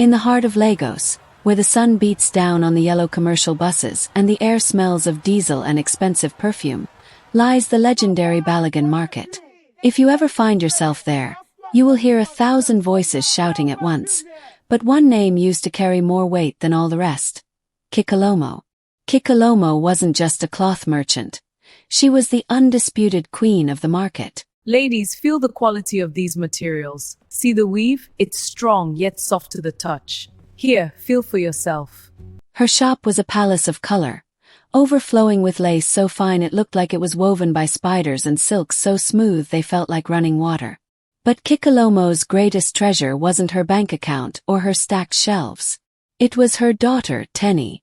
In the heart of Lagos, where the sun beats down on the yellow commercial buses and the air smells of diesel and expensive perfume, lies the legendary Balogun Market. If you ever find yourself there, you will hear 1,000 voices shouting at once, but one name used to carry more weight than all the rest: Kikalomo. Kikalomo wasn't just a cloth merchant. She was the undisputed queen of the market. Ladies, feel the quality of these materials. See the weave? It's strong yet soft to the touch. Here, feel for yourself. Her shop was a palace of color, overflowing with lace so fine it looked like it was woven by spiders and silks so smooth they felt like running water. But Kikalomo's greatest treasure wasn't her bank account or her stacked shelves. It was her daughter, Teni.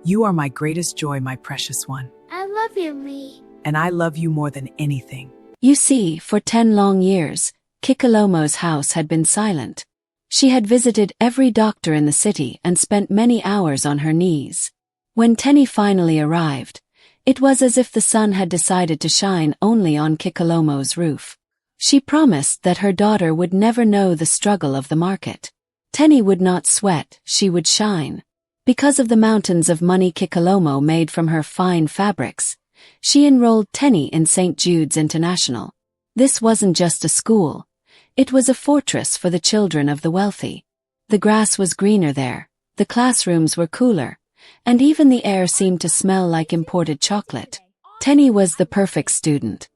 You are my greatest joy, my precious one. I love you, me. And I love you more than anything. You see, for 10 long years, Kikalomo's house had been silent. She had visited every doctor in the city and spent many hours on her knees. When Teni finally arrived, it was as if the sun had decided to shine only on Kikalomo's roof. She promised that her daughter would never know the struggle of the market. Teni would not sweat, she would shine. Because of the mountains of money Kikalomo made from her fine fabrics, she enrolled Teni in St. Jude's International. This wasn't just a school. It was a fortress for the children of the wealthy. The grass was greener there, the classrooms were cooler, and even the air seemed to smell like imported chocolate. Teni was the perfect student.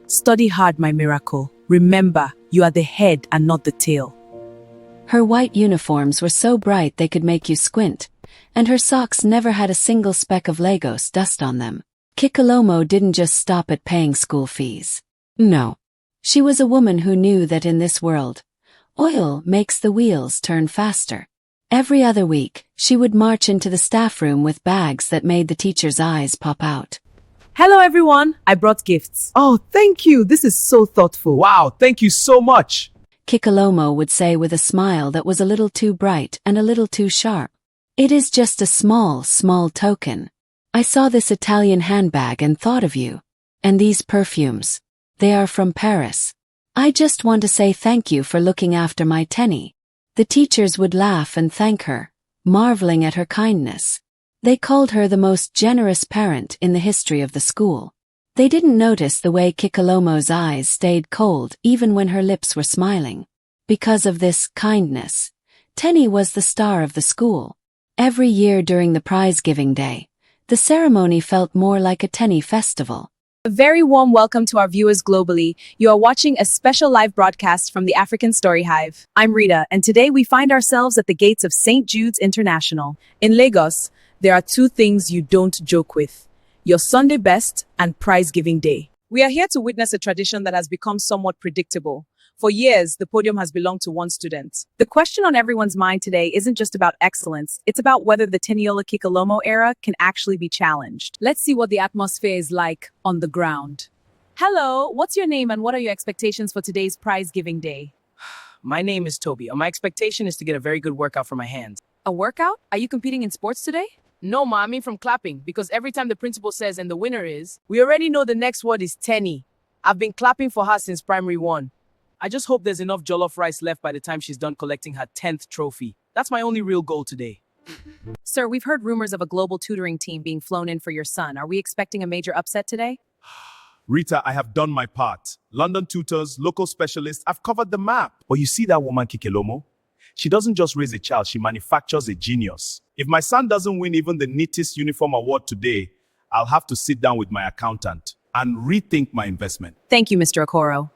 Study hard, my miracle. Remember, you are the head and not the tail. Her white uniforms were so bright they could make you squint, and her socks never had a single speck of Lagos dust on them. Kikalomo didn't just stop at paying school fees. No. She was a woman who knew that in this world, oil makes the wheels turn faster. Every other week, she would march into the staff room with bags that made the teachers' eyes pop out. Hello, everyone. I brought gifts. Oh, thank you. This is so thoughtful. Wow, thank you so much. Kikalomo would say with a smile that was a little too bright and a little too sharp. It is just a small token. I saw this Italian handbag and thought of you. And these perfumes. They are from Paris. I just want to say thank you for looking after my Teni. The teachers would laugh and thank her, marveling at her kindness. They called her the most generous parent in the history of the school. They didn't notice the way Kikalomo's eyes stayed cold even when her lips were smiling. Because of this kindness, Teni was the star of the school. Every year during the prize-giving day, the ceremony felt more like a Teni festival. A very warm welcome to our viewers globally. You are watching a special live broadcast from the African Story Hive. I'm Rita, and today we find ourselves at the gates of St. Jude's International. In Lagos, there are two things you don't joke with: your Sunday best and prize-giving day. We are here to witness a tradition that has become somewhat predictable. For years, the podium has belonged to one student. The question on everyone's mind today isn't just about excellence, it's about whether the Teniola Kikalomo era can actually be challenged. Let's see what the atmosphere is like on the ground. Hello, what's your name and what are your expectations for today's prize-giving day? My name is Toby, and my expectation is to get a very good workout for my hands. A workout? Are you competing in sports today? No, Ma, I mean from clapping, because every time the principal says and the winner is, we already know the next word is Teni. I've been clapping for her since primary 1. I just hope there's enough jollof rice left by the time she's done collecting her 10th trophy. That's my only real goal today. Sir, we've heard rumors of a global tutoring team being flown in for your son. Are we expecting a major upset today? Rita, I have done my part. London tutors, local specialists, I've covered the map. But you see that woman Kikalomo? She doesn't just raise a child, she manufactures a genius. If my son doesn't win even the neatest uniform award today, I'll have to sit down with my accountant and rethink my investment. Thank you, Mr. Okoro.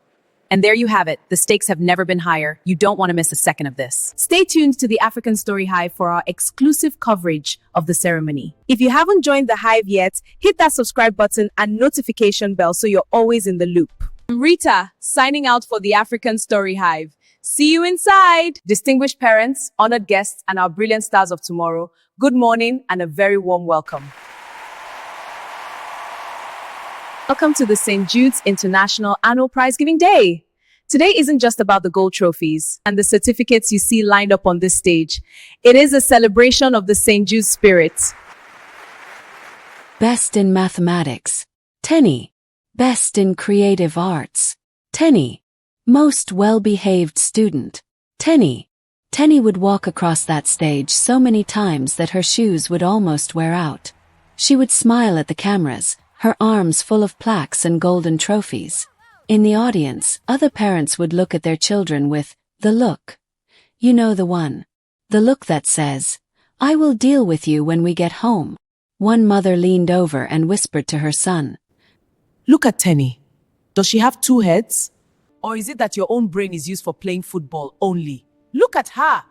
And there you have it. The stakes have never been higher. You don't want to miss a second of this. Stay tuned to the African Story Hive for our exclusive coverage of the ceremony. If you haven't joined the Hive yet, hit that subscribe button and notification bell so you're always in the loop. I'm Rita, signing out for the African Story Hive. See you inside! Distinguished parents, honored guests, and our brilliant stars of tomorrow, good morning and a very warm welcome. Welcome to the St. Jude's International Annual Prize-Giving Day. Today isn't just about the gold trophies and the certificates you see lined up on this stage. It is a celebration of the St. Jude's spirit. Best in mathematics, Teni. Best in creative arts, Teni. Most well-behaved student, Teni. Teni would walk across that stage so many times that her shoes would almost wear out. She would smile at the cameras, her arms full of plaques and golden trophies. In the audience, other parents would look at their children with the look. You know the one. The look that says, "I will deal with you when we get home." One mother leaned over and whispered to her son, Look at Teni. Does she have two heads? Or is it that your own brain is used for playing football only? Look at her!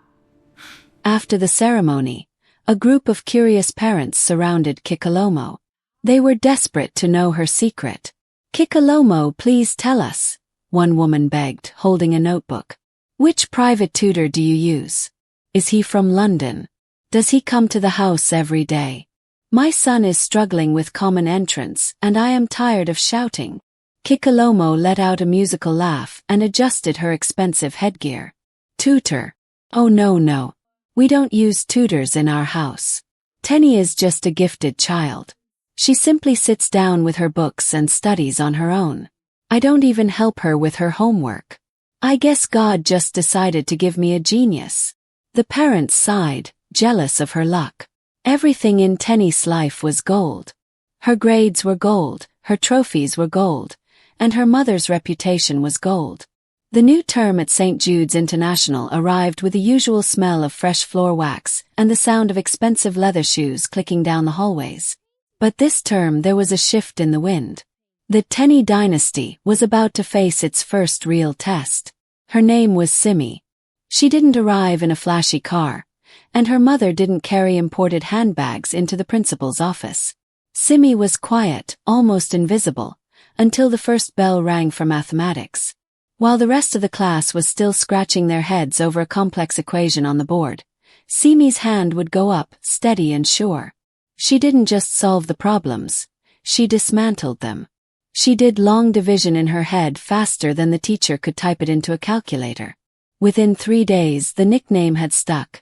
After the ceremony, a group of curious parents surrounded Kikalomo. They were desperate to know her secret. "Kikalomo, please tell us," one woman begged, holding a notebook. "Which private tutor do you use? Is he from London? Does he come to the house every day? My son is struggling with common entrance, and I am tired of shouting." Kikalomo let out a musical laugh and adjusted her expensive headgear. "Tutor? Oh no. We don't use tutors in our house. Teni is just a gifted child. She simply sits down with her books and studies on her own. I don't even help her with her homework. I guess God just decided to give me a genius." The parents sighed, jealous of her luck. Everything in Teni's life was gold. Her grades were gold, her trophies were gold, and her mother's reputation was gold. The new term at St. Jude's International arrived with the usual smell of fresh floor wax and the sound of expensive leather shoes clicking down the hallways. But this term there was a shift in the wind. The Teni dynasty was about to face its first real test. Her name was Simi. She didn't arrive in a flashy car, and her mother didn't carry imported handbags into the principal's office. Simi was quiet, almost invisible, until the first bell rang for mathematics. While the rest of the class was still scratching their heads over a complex equation on the board, Simi's hand would go up, steady and sure. She didn't just solve the problems, she dismantled them. She did long division in her head faster than the teacher could type it into a calculator. Within 3 days the nickname had stuck,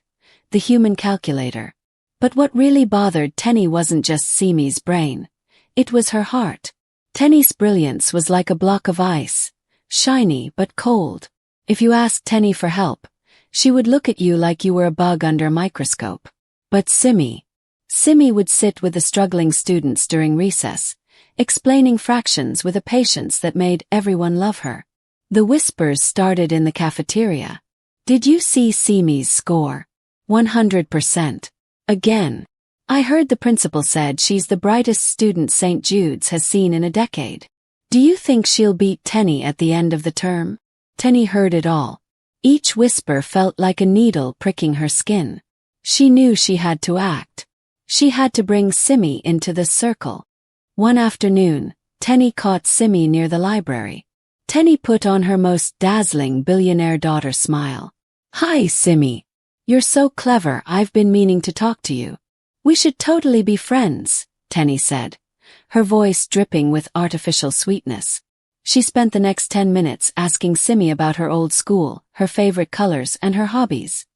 the human calculator. But what really bothered Teni wasn't just Simi's brain. It was her heart. Teni's brilliance was like a block of ice, shiny but cold. If you asked Teni for help, she would look at you like you were a bug under a microscope. But Simi would sit with the struggling students during recess, explaining fractions with a patience that made everyone love her. The whispers started in the cafeteria. "Did you see Simi's score? 100%. Again. I heard the principal said she's the brightest student St. Jude's has seen in a decade. Do you think she'll beat Teni at the end of the term?" Teni heard it all. Each whisper felt like a needle pricking her skin. She knew she had to act. She had to bring Simi into the circle. One afternoon, Teni caught Simi near the library. Teni put on her most dazzling billionaire daughter smile. "Hi, Simi. You're so clever, I've been meaning to talk to you. We should totally be friends," Teni said, her voice dripping with artificial sweetness. She spent the next 10 minutes asking Simi about her old school, her favorite colors, and her hobbies.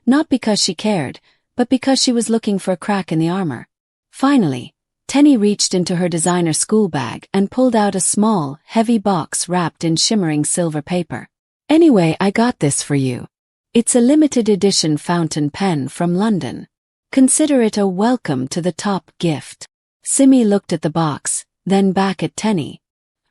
Not because she cared, but because she was looking for a crack in the armor. Finally, Teni reached into her designer school bag and pulled out a small, heavy box wrapped in shimmering silver paper. "Anyway, I got this for you. It's a limited edition fountain pen from London. Consider it a welcome to the top gift." Simi looked at the box, then back at Teni.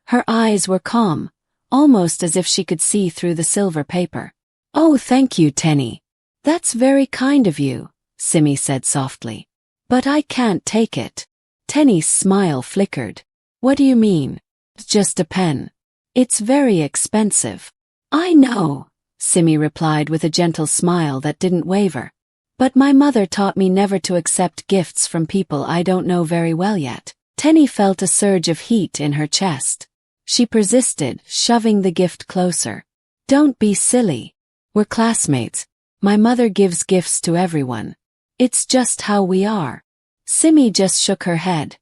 Her eyes were calm, almost as if she could see through the silver paper. "Oh, thank you, Teni. That's very kind of you," Simi said softly. "But I can't take it." Teni's smile flickered. "What do you mean? It's just a pen. It's very expensive." "I know," Simi replied with a gentle smile that didn't waver. "But my mother taught me never to accept gifts from people I don't know very well yet." Teni felt a surge of heat in her chest. She persisted, shoving the gift closer. "Don't be silly. We're classmates. My mother gives gifts to everyone. It's just how we are." Simi just shook her head,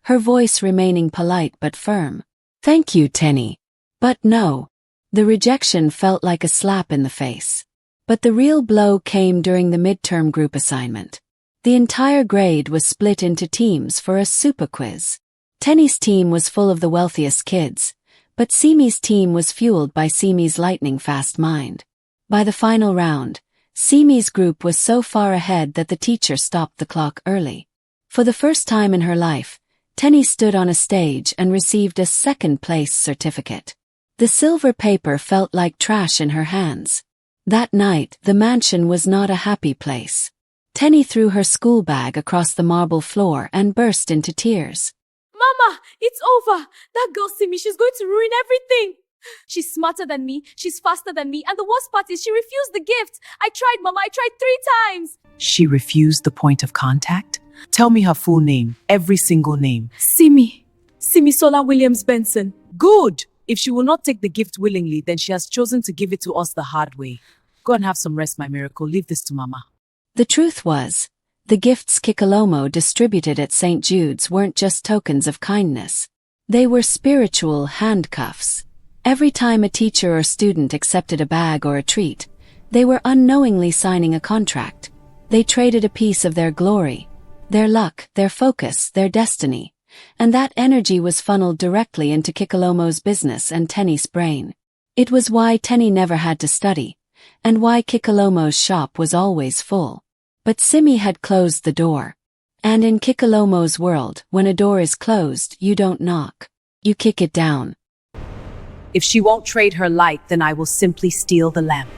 her voice remaining polite but firm. "Thank you, Teni. But no." The rejection felt like a slap in the face. But the real blow came during the midterm group assignment. The entire grade was split into teams for a super quiz. Teni's team was full of the wealthiest kids, but Simi's team was fueled by Simi's lightning-fast mind. By the final round, Simi's group was so far ahead that the teacher stopped the clock early. For the first time in her life, Teni stood on a stage and received a second-place certificate. The silver paper felt like trash in her hands. That night, the mansion was not a happy place. Teni threw her school bag across the marble floor and burst into tears. Mama, it's over. That girl Simi, she's going to ruin everything. She's smarter than me, she's faster than me, and the worst part is she refused the gift. I tried, Mama, I tried 3 times. She refused the point of contact? Tell me her full name, every single name. Simi Sola Williams Benson. Good! If she will not take the gift willingly, then she has chosen to give it to us the hard way. Go and have some rest, my miracle. Leave this to Mama. The truth was, the gifts Kikalomo distributed at St. Jude's weren't just tokens of kindness. They were spiritual handcuffs. Every time a teacher or student accepted a bag or a treat, they were unknowingly signing a contract. They traded a piece of their glory, their luck, their focus, their destiny, and that energy was funneled directly into Kikalomo's business and Teni's brain. It was why Teni never had to study, and why Kikalomo's shop was always full. But Simi had closed the door. And in Kikalomo's world, when a door is closed, you don't knock. You kick it down. If she won't trade her light, then I will simply steal the lamp.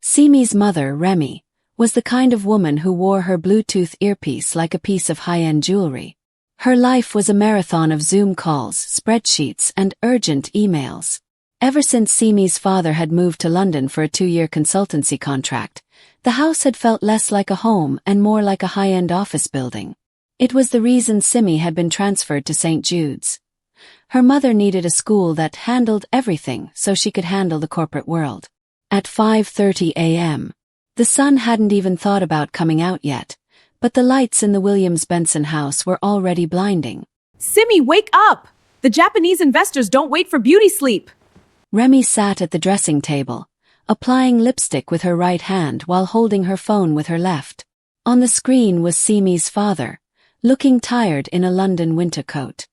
Simi's mother, Remy, was the kind of woman who wore her Bluetooth earpiece like a piece of high-end jewelry. Her life was a marathon of Zoom calls, spreadsheets, and urgent emails. Ever since Simi's father had moved to London for a 2-year consultancy contract, the house had felt less like a home and more like a high-end office building. It was the reason Simi had been transferred to St. Jude's. Her mother needed a school that handled everything so she could handle the corporate world. At 5:30 a.m., the sun hadn't even thought about coming out yet, but the lights in the Williams Benson house were already blinding. Simi, wake up! The Japanese investors don't wait for beauty sleep. Remy sat at the dressing table, applying lipstick with her right hand while holding her phone with her left. On the screen was Simi's father, looking tired in a London winter coat.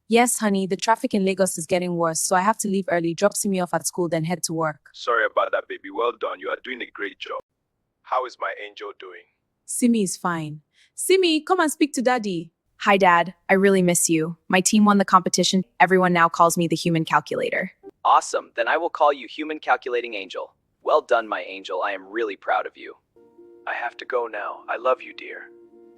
Yes, honey, the traffic in Lagos is getting worse, so I have to leave early, drop Simi off at school, then head to work. Sorry about that, baby. Well done. You are doing a great job. How is my angel doing? Simi is fine. Simi, come and speak to Daddy. Hi, Dad. I really miss you. My team won the competition. Everyone now calls me the human calculator. Awesome, then I will call you Human Calculating Angel. Well done, my angel. I am really proud of you. I have to go now. I love you, dear.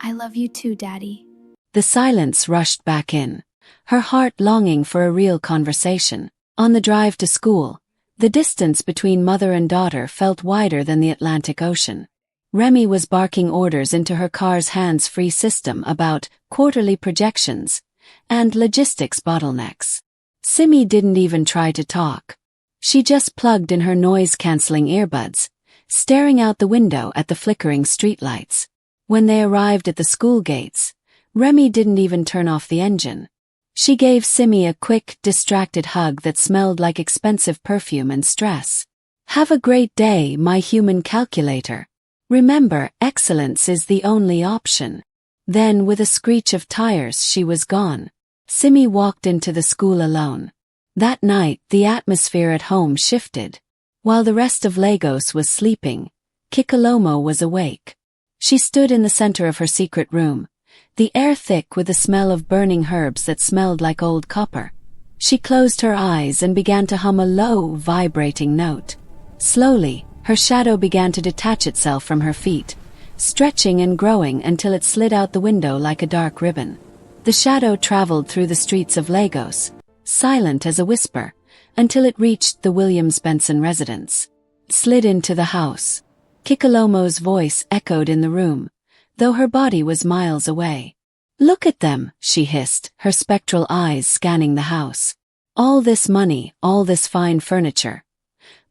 I love you too, Daddy. The silence rushed back in, her heart longing for a real conversation. On the drive to school, the distance between mother and daughter felt wider than the Atlantic Ocean. Remy was barking orders into her car's hands-free system about quarterly projections and logistics bottlenecks. Simi didn't even try to talk. She just plugged in her noise-canceling earbuds, staring out the window at the flickering streetlights. When they arrived at the school gates, Remy didn't even turn off the engine. She gave Simi a quick, distracted hug that smelled like expensive perfume and stress. Have a great day, my human calculator. Remember, excellence is the only option. Then, with a screech of tires, she was gone. Simi walked into the school alone. That night, the atmosphere at home shifted. While the rest of Lagos was sleeping, Kikalomo was awake. She stood in the center of her secret room, the air thick with the smell of burning herbs that smelled like old copper. She closed her eyes and began to hum a low, vibrating note. Slowly, her shadow began to detach itself from her feet, stretching and growing until it slid out the window like a dark ribbon. The shadow traveled through the streets of Lagos, silent as a whisper, until it reached the Williams Benson residence. It slid into the house. Kikalomo's voice echoed in the room, though her body was miles away. Look at them, she hissed, her spectral eyes scanning the house. All this money, all this fine furniture.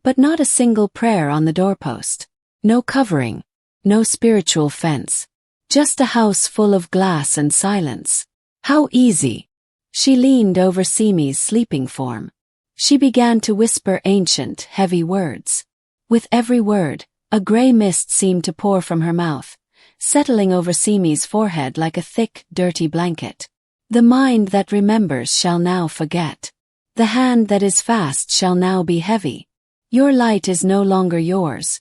But not a single prayer on the doorpost. No covering. No spiritual fence. Just a house full of glass and silence. How easy. She leaned over Simi's sleeping form. She began to whisper ancient, heavy words. With every word, a gray mist seemed to pour from her mouth, settling over Simi's forehead like a thick, dirty blanket. The mind that remembers shall now forget. The hand that is fast shall now be heavy. Your light is no longer yours.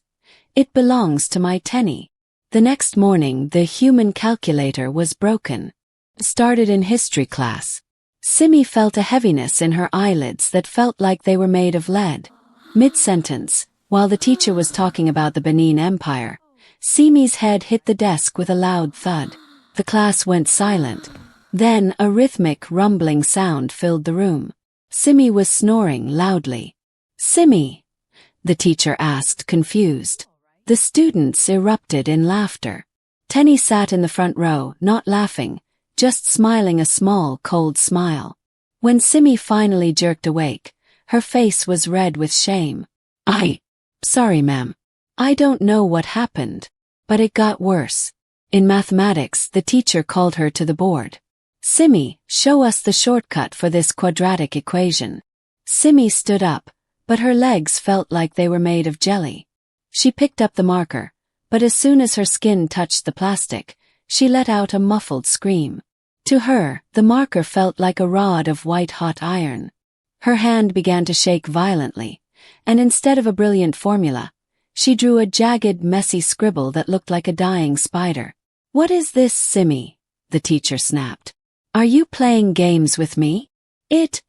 It belongs to my Teni. The next morning, the human calculator was broken. Started in history class. Simi felt a heaviness in her eyelids that felt like they were made of lead. Mid-sentence, while the teacher was talking about the Benin Empire, Simi's head hit the desk with a loud thud. The class went silent. Then a rhythmic, rumbling sound filled the room. Simi was snoring loudly. "Simi?" the teacher asked, confused. The students erupted in laughter. Teni sat in the front row, not laughing, just smiling a small, cold smile. When Simi finally jerked awake, her face was red with shame. Sorry, ma'am. I don't know what happened. But it got worse. In mathematics, the teacher called her to the board. "Simi, show us the shortcut for this quadratic equation." Simi stood up, but her legs felt like they were made of jelly. She picked up the marker, but as soon as her skin touched the plastic, she let out a muffled scream. To her, the marker felt like a rod of white-hot iron. Her hand began to shake violently, and instead of a brilliant formula, she drew a jagged, messy scribble that looked like a dying spider. "What is this, Simi?" the teacher snapped. "Are you playing games with me?" It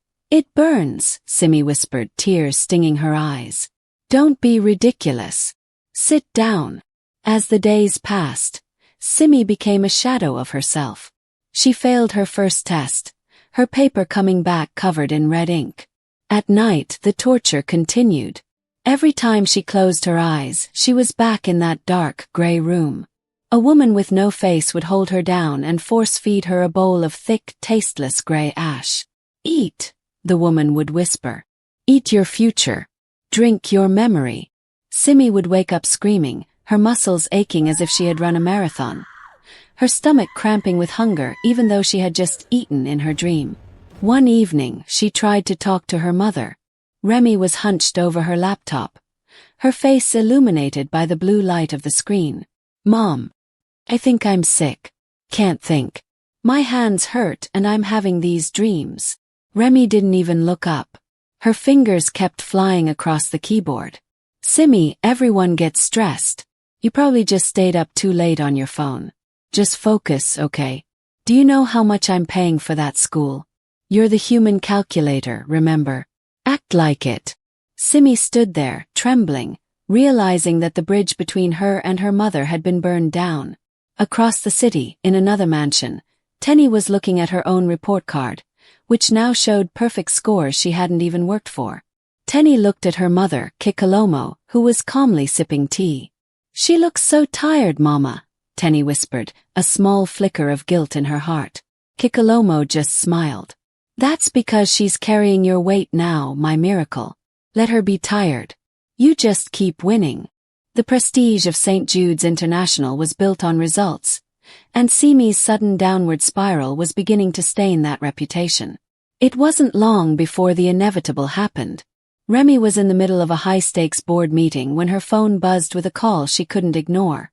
burns," Simi whispered, tears stinging her eyes. "Don't be ridiculous. Sit down." As the days passed, Simi became a shadow of herself. She failed her first test, her paper coming back covered in red ink. At night, the torture continued. Every time she closed her eyes, she was back in that dark, gray room. A woman with no face would hold her down and force-feed her a bowl of thick, tasteless gray ash. "Eat," the woman would whisper. "Eat your future. Drink your memory." Simi would wake up screaming, her muscles aching as if she had run a marathon. Her stomach cramping with hunger even though she had just eaten in her dream. One evening, she tried to talk to her mother. Remy was hunched over her laptop, her face illuminated by the blue light of the screen. "Mom, I think I'm sick. Can't think. My hands hurt and I'm having these dreams." Remy didn't even look up. Her fingers kept flying across the keyboard. "Simi, everyone gets stressed. You probably just stayed up too late on your phone. Just focus, okay? Do you know how much I'm paying for that school? You're the human calculator, remember? Act like it." Simi stood there, trembling, realizing that the bridge between her and her mother had been burned down. Across the city, in another mansion, Teni was looking at her own report card, which now showed perfect scores she hadn't even worked for. Teni looked at her mother, Kikalomo, who was calmly sipping tea. "She looks so tired, Mama," Teni whispered, a small flicker of guilt in her heart. Kikalomo just smiled. "That's because she's carrying your weight now, my miracle. Let her be tired. You just keep winning." The prestige of St. Jude's International was built on results, and Simi's sudden downward spiral was beginning to stain that reputation. It wasn't long before the inevitable happened. Remy was in the middle of a high-stakes board meeting when her phone buzzed with a call she couldn't ignore.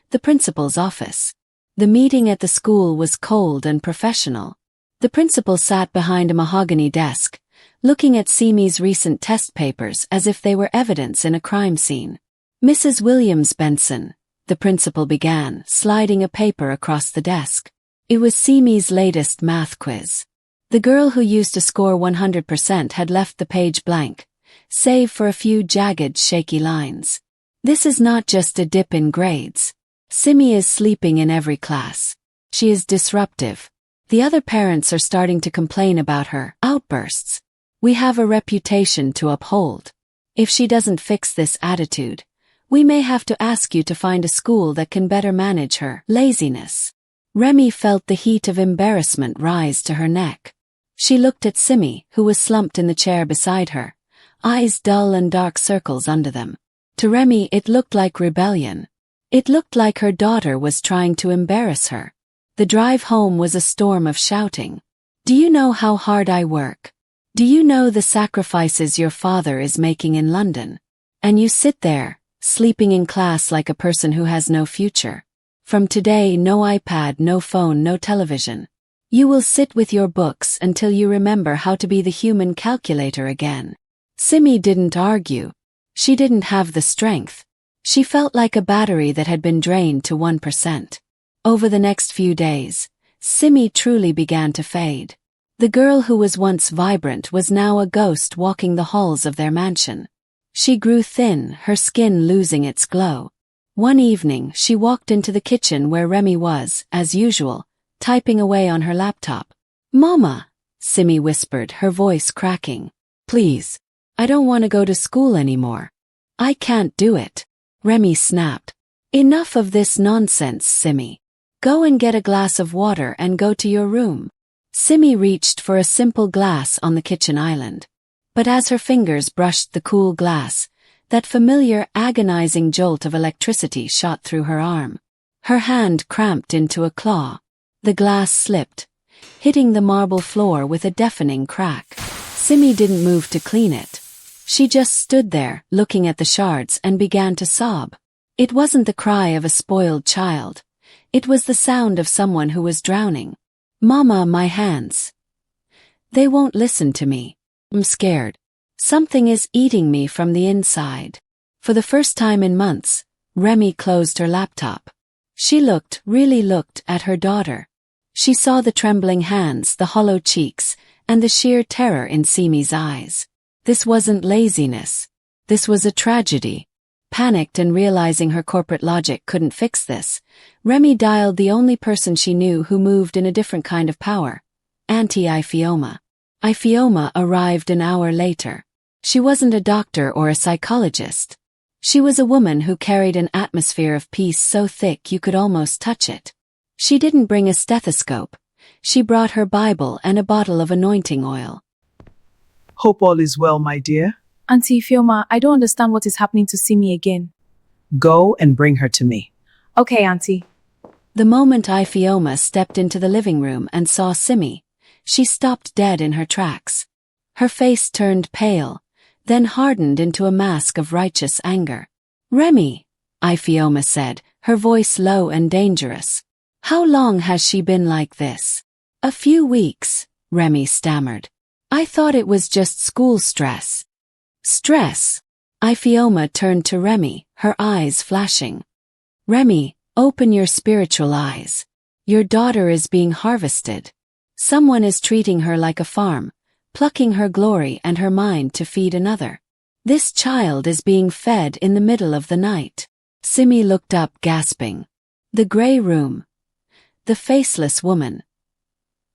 The principal's office. The meeting at the school was cold and professional. The principal sat behind a mahogany desk, looking at Simi's recent test papers as if they were evidence in a crime scene. "Mrs. Williams Benson," the principal began, sliding a paper across the desk. It was Simi's latest math quiz. The girl who used to score 100% had left the page blank, save for a few jagged, shaky lines. "This is not just a dip in grades. Simi is sleeping in every class. She is disruptive. The other parents are starting to complain about her outbursts. We have a reputation to uphold. If she doesn't fix this attitude, we may have to ask you to find a school that can better manage her laziness." Remy felt the heat of embarrassment rise to her neck. She looked at Simi, who was slumped in the chair beside her, eyes dull and dark circles under them. To Remy it looked like rebellion. It looked like her daughter was trying to embarrass her. The drive home was a storm of shouting. "Do you know how hard I work? Do you know the sacrifices your father is making in London? And you sit there, sleeping in class like a person who has no future. From today, no iPad, no phone, no television. You will sit with your books until you remember how to be the human calculator again." Simi didn't argue. She didn't have the strength. She felt like a battery that had been drained to 1%. Over the next few days, Simi truly began to fade. The girl who was once vibrant was now a ghost walking the halls of their mansion. She grew thin, her skin losing its glow. One evening, she walked into the kitchen where Remy was, as usual, typing away on her laptop. "Mama," Simi whispered, her voice cracking. "Please. I don't want to go to school anymore." "I can't do it," Remy snapped. "Enough of this nonsense, Simi. Go and get a glass of water and go to your room." Simi reached for a simple glass on the kitchen island. But as her fingers brushed the cool glass, that familiar agonizing jolt of electricity shot through her arm. Her hand cramped into a claw. The glass slipped, hitting the marble floor with a deafening crack. Simi didn't move to clean it. She just stood there, looking at the shards, and began to sob. It wasn't the cry of a spoiled child. It was the sound of someone who was drowning. "Mama, my hands. They won't listen to me. I'm scared. Something is eating me from the inside." For the first time in months, Remy closed her laptop. She really looked at her daughter. She saw the trembling hands, the hollow cheeks, and the sheer terror in Simi's eyes. This wasn't laziness. This was a tragedy. Panicked and realizing her corporate logic couldn't fix this, Remy dialed the only person she knew who moved in a different kind of power, Auntie Ifioma. Ifioma arrived an hour later. She wasn't a doctor or a psychologist. She was a woman who carried an atmosphere of peace so thick you could almost touch it. She didn't bring a stethoscope. She brought her Bible and a bottle of anointing oil. Hope all is well, my dear. Auntie Fioma, I don't understand what is happening to Simi again. Go and bring her to me. Okay, Auntie. The moment Ifioma stepped into the living room and saw Simi, she stopped dead in her tracks. Her face turned pale, then hardened into a mask of righteous anger. "Remy," Ifioma said, her voice low and dangerous. "How long has she been like this?" "A few weeks," Remy stammered. "I thought it was just school stress." "Stress?" Ifioma turned to Remy, her eyes flashing. "Remy, open your spiritual eyes. Your daughter is being harvested. Someone is treating her like a farm, plucking her glory and her mind to feed another. This child is being fed in the middle of the night." Simi looked up, gasping. "The gray room. The faceless woman.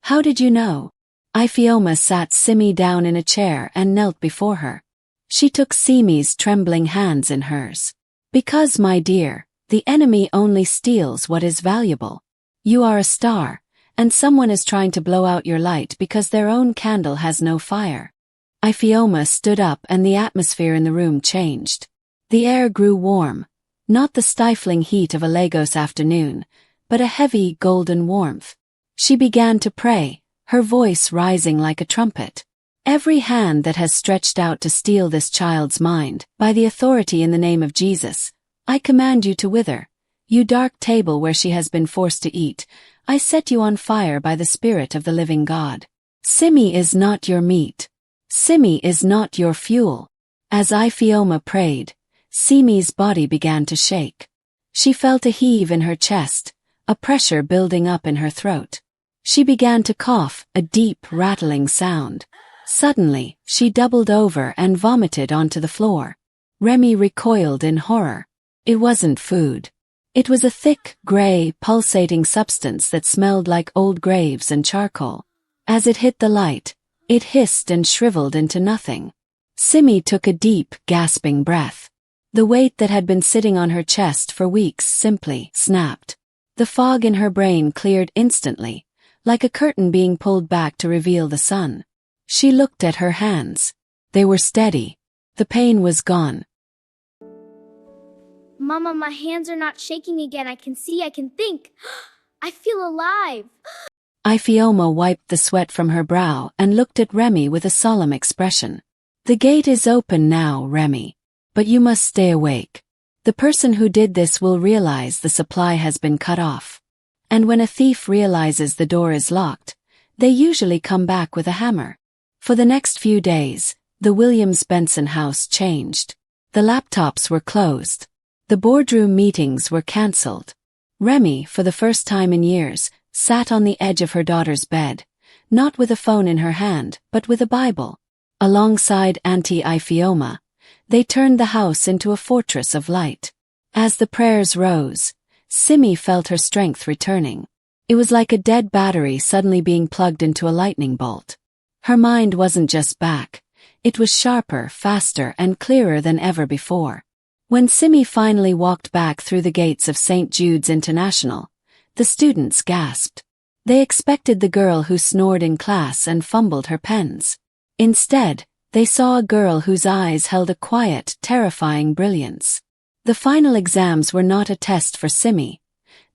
How did you know?" Ifioma sat Simi down in a chair and knelt before her. She took Simi's trembling hands in hers. "Because, my dear, the enemy only steals what is valuable. You are a star, and someone is trying to blow out your light because their own candle has no fire." Ifioma stood up and the atmosphere in the room changed. The air grew warm, not the stifling heat of a Lagos afternoon, but a heavy golden warmth. She began to pray, her voice rising like a trumpet. "Every hand that has stretched out to steal this child's mind, by the authority in the name of Jesus, I command you to wither. You dark table where she has been forced to eat, I set you on fire by the Spirit of the living God. Simi is not your meat. Simi is not your fuel." As Ifioma prayed, Simi's body began to shake. She felt a heave in her chest, a pressure building up in her throat. She began to cough, a deep, rattling sound. Suddenly, she doubled over and vomited onto the floor. Remy recoiled in horror. It wasn't food. It was a thick, gray, pulsating substance that smelled like old graves and charcoal. As it hit the light, it hissed and shriveled into nothing. Simi took a deep, gasping breath. The weight that had been sitting on her chest for weeks simply snapped. The fog in her brain cleared instantly, like a curtain being pulled back to reveal the sun. She looked at her hands. They were steady. The pain was gone. Mama, my hands are not shaking again. I can see, I can think. I feel alive. Ifioma wiped the sweat from her brow and looked at Remy with a solemn expression. "The gate is open now, Remy. But you must stay awake. The person who did this will realize the supply has been cut off. And when a thief realizes the door is locked, they usually come back with a hammer." For the next few days, the Williams-Benson house changed. The laptops were closed. The boardroom meetings were cancelled. Remy, for the first time in years, sat on the edge of her daughter's bed, not with a phone in her hand, but with a Bible. Alongside Auntie Ifioma, they turned the house into a fortress of light. As the prayers rose, Simi felt her strength returning. It was like a dead battery suddenly being plugged into a lightning bolt. Her mind wasn't just back. It was sharper, faster, and clearer than ever before. When Simi finally walked back through the gates of St. Jude's International, the students gasped. They expected the girl who snored in class and fumbled her pens. Instead, they saw a girl whose eyes held a quiet, terrifying brilliance. The final exams were not a test for Simi.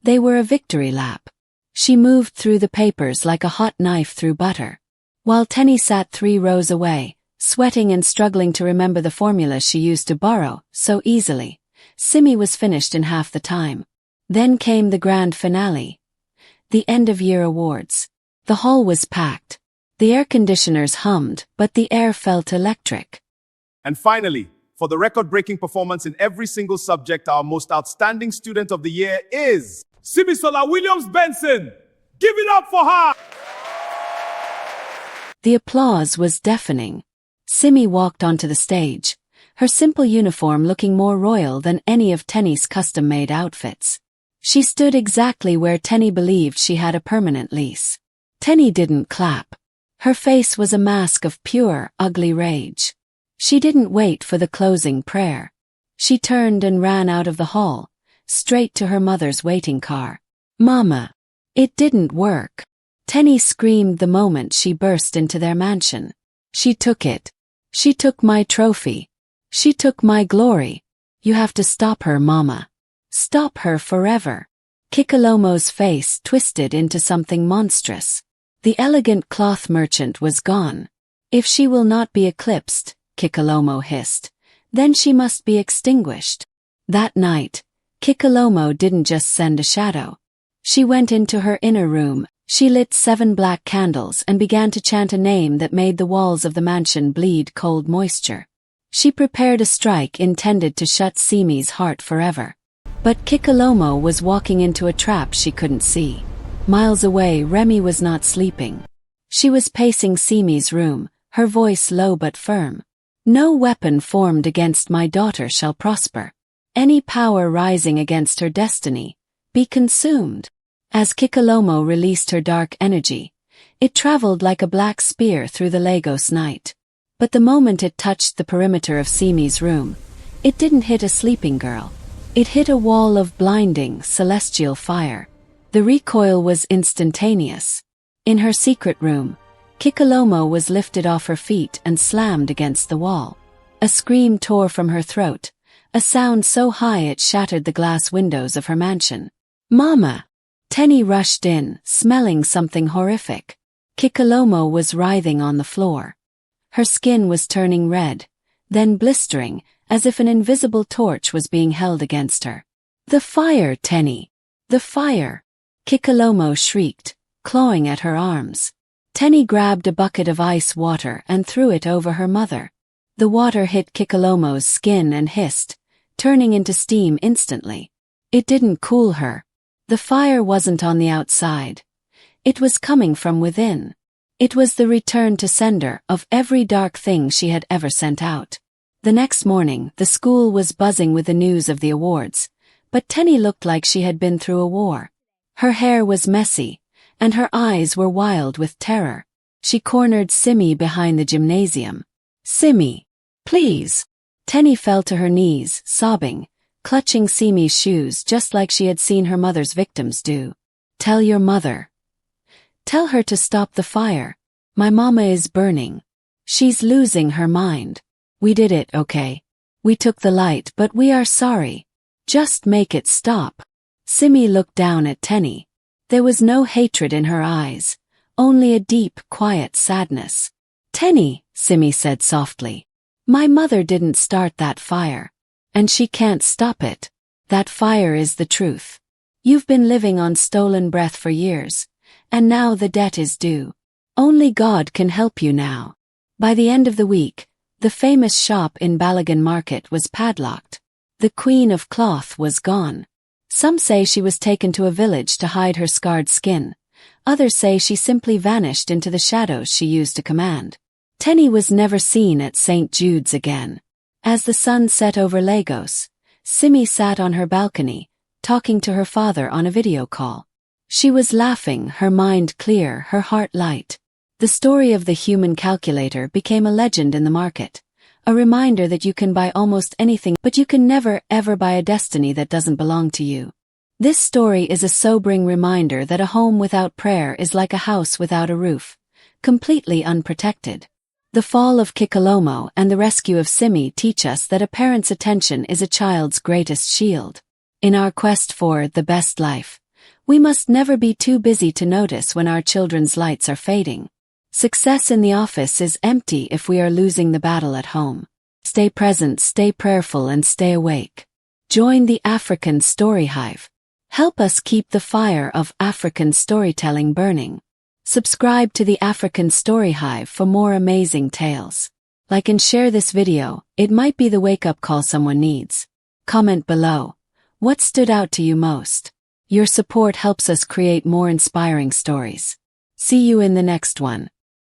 They were a victory lap. She moved through the papers like a hot knife through butter. While Teni sat 3 rows away, sweating and struggling to remember the formula she used to borrow so easily, Simi was finished in half the time. Then came the grand finale. The end-of-year awards. The hall was packed. The air conditioners hummed, but the air felt electric. And finally, for the record-breaking performance in every single subject, our most outstanding student of the year is Simi Williams-Benson. Give it up for her! The applause was deafening. Simi walked onto the stage, her simple uniform looking more royal than any of Teni's custom-made outfits. She stood exactly where Teni believed she had a permanent lease. Teni didn't clap. Her face was a mask of pure, ugly rage. She didn't wait for the closing prayer. She turned and ran out of the hall, straight to her mother's waiting car. "Mama!" It didn't work. Teni screamed the moment she burst into their mansion. "She took it. She took my trophy. She took my glory. You have to stop her, Mama. Stop her forever." Kikalomo's face twisted into something monstrous. The elegant cloth merchant was gone. "If she will not be eclipsed," Kikalomo hissed, "then she must be extinguished." That night, Kikalomo didn't just send a shadow. She went into her inner room. She lit 7 black candles and began to chant a name that made the walls of the mansion bleed cold moisture. She prepared a strike intended to shut Simi's heart forever. But Kikalomo was walking into a trap she couldn't see. Miles away, Remy was not sleeping. She was pacing Simi's room, her voice low but firm. "No weapon formed against my daughter shall prosper. Any power rising against her destiny, be consumed." As Kikalomo released her dark energy, it traveled like a black spear through the Lagos night. But the moment it touched the perimeter of Simi's room, it didn't hit a sleeping girl. It hit a wall of blinding, celestial fire. The recoil was instantaneous. In her secret room, Kikalomo was lifted off her feet and slammed against the wall. A scream tore from her throat, a sound so high it shattered the glass windows of her mansion. "Mama!" Teni rushed in, smelling something horrific. Kikalomo was writhing on the floor. Her skin was turning red, then blistering, as if an invisible torch was being held against her. "The fire, Teni! The fire!" Kikalomo shrieked, clawing at her arms. Teni grabbed a bucket of ice water and threw it over her mother. The water hit Kikalomo's skin and hissed, turning into steam instantly. It didn't cool her. The fire wasn't on the outside. It was coming from within. It was the return to sender of every dark thing she had ever sent out. The next morning, the school was buzzing with the news of the awards, but Teni looked like she had been through a war. Her hair was messy, and her eyes were wild with terror. She cornered Simi behind the gymnasium. "Simi, please." Teni fell to her knees, sobbing, clutching Simi's shoes just like she had seen her mother's victims do. "Tell your mother. Tell her to stop the fire. My mama is burning. She's losing her mind. We did it, okay? We took the light, but we are sorry. Just make it stop." Simi looked down at Teni. There was no hatred in her eyes, only a deep, quiet sadness. "Teni," Simi said softly, "my mother didn't start that fire. And she can't stop it. That fire is the truth. You've been living on stolen breath for years, and now the debt is due. Only God can help you now. By the end of the week, The famous shop in Balagan Market was padlocked. The Queen of Cloth was gone. Some say she was taken to a village to hide her scarred skin. Others say she simply vanished into the shadows she used to command. Teni was never seen at St. Jude's again. As the sun set over Lagos, Simi sat on her balcony, talking to her father on a video call. She was laughing, her mind clear, her heart light. The story of the human calculator became a legend in the market. A reminder that you can buy almost anything, but you can never, ever buy a destiny that doesn't belong to you. This story is a sobering reminder that a home without prayer is like a house without a roof, completely unprotected. The fall of Kikalomo and the rescue of Simi teach us that a parent's attention is a child's greatest shield. In our quest for the best life, we must never be too busy to notice when our children's lights are fading. Success in the office is empty if we are losing the battle at home. Stay present, stay prayerful, and stay awake. Join the African Story Hive. Help us keep the fire of African storytelling burning. Subscribe to the African Story Hive for more amazing tales. Like and share this video, it might be the wake-up call someone needs. Comment below. What stood out to you most? Your support helps us create more inspiring stories. See you in the next one.